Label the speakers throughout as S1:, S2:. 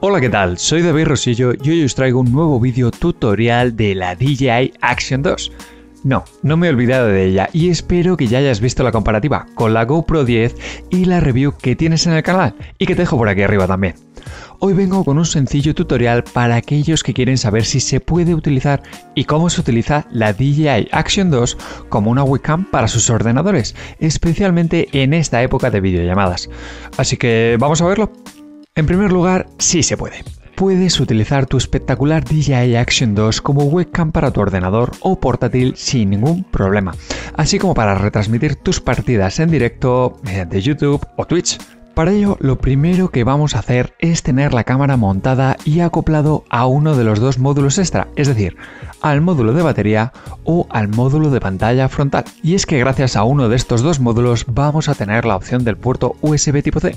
S1: Hola, ¿qué tal? Soy David Rosillo y hoy os traigo un nuevo vídeo tutorial de la DJI Action 2. No me he olvidado de ella y espero que ya hayas visto la comparativa con la GoPro 10 y la review que tienes en el canal y que te dejo por aquí arriba también. Hoy vengo con un sencillo tutorial para aquellos que quieren saber si se puede utilizar y cómo se utiliza la DJI Action 2 como una webcam para sus ordenadores, especialmente en esta época de videollamadas. Así que vamos a verlo. En primer lugar, sí se puede. Puedes utilizar tu espectacular DJI Action 2 como webcam para tu ordenador o portátil sin ningún problema, así como para retransmitir tus partidas en directo mediante YouTube o Twitch. Para ello, lo primero que vamos a hacer es tener la cámara montada y acoplado a uno de los dos módulos extra, es decir, al módulo de batería o al módulo de pantalla frontal. Y es que gracias a uno de estos dos módulos vamos a tener la opción del puerto USB tipo C.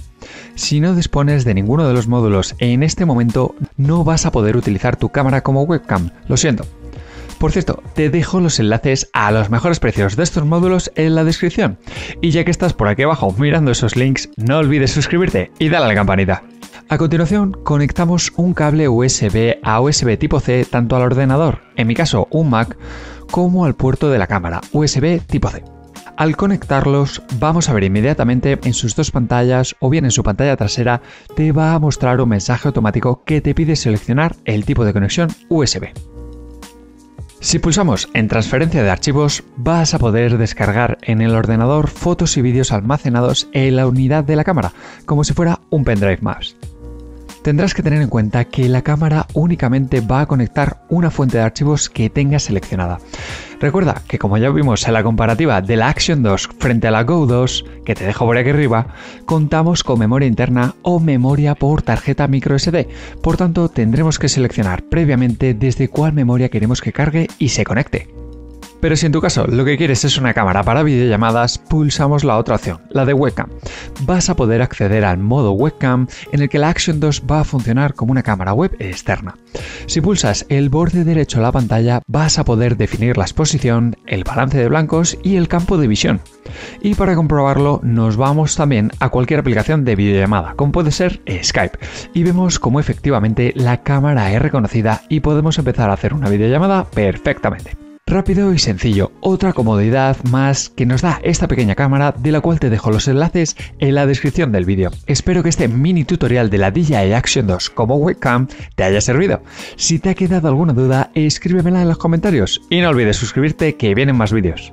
S1: Si no dispones de ninguno de los módulos en este momento, no vas a poder utilizar tu cámara como webcam, lo siento. Por cierto, te dejo los enlaces a los mejores precios de estos módulos en la descripción. Y ya que estás por aquí abajo mirando esos links, no olvides suscribirte y dale a la campanita. A continuación, conectamos un cable USB a USB tipo C tanto al ordenador, en mi caso un Mac, como al puerto de la cámara USB tipo C. Al conectarlos, vamos a ver inmediatamente en sus dos pantallas o bien en su pantalla trasera, te va a mostrar un mensaje automático que te pide seleccionar el tipo de conexión USB. Si pulsamos en transferencia de archivos, vas a poder descargar en el ordenador fotos y vídeos almacenados en la unidad de la cámara, como si fuera un pendrive más. Tendrás que tener en cuenta que la cámara únicamente va a conectar una fuente de archivos que tengas seleccionada. Recuerda que, como ya vimos en la comparativa de la Action 2 frente a la Go 2, que te dejo por aquí arriba, contamos con memoria interna o memoria por tarjeta microSD, por tanto tendremos que seleccionar previamente desde cuál memoria queremos que cargue y se conecte. Pero si en tu caso lo que quieres es una cámara para videollamadas, pulsamos la otra opción, la de webcam. Vas a poder acceder al modo webcam en el que la Action 2 va a funcionar como una cámara web externa. Si pulsas el borde derecho de la pantalla, vas a poder definir la exposición, el balance de blancos y el campo de visión. Y para comprobarlo, nos vamos también a cualquier aplicación de videollamada, como puede ser Skype, y vemos cómo efectivamente la cámara es reconocida y podemos empezar a hacer una videollamada perfectamente. Rápido y sencillo, otra comodidad más que nos da esta pequeña cámara, de la cual te dejo los enlaces en la descripción del vídeo. Espero que este mini tutorial de la DJI Action 2 como webcam te haya servido. Si te ha quedado alguna duda, escríbemela en los comentarios y no olvides suscribirte, que vienen más vídeos.